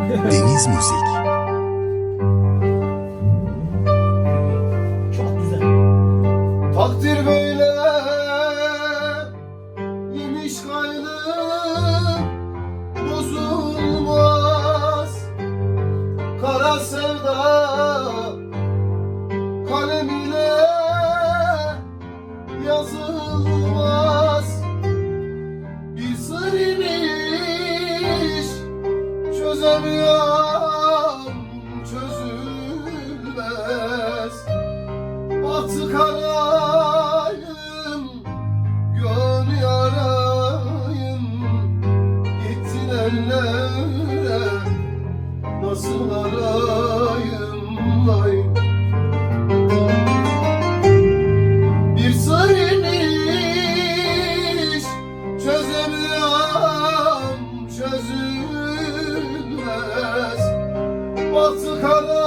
Deniz Müzik. Çok güzel. Takdir böyle yemiş gayrım bozulmaz. Kara sevda kalem ile yazılmaz. Bir sır imiş çözemiyorum, çözülmez. Batı karayım, gön yarayım, gittin ellere, nasıl arayım vay. Bir sır imiş çözemiyorum, çözülmez. Batı karayım,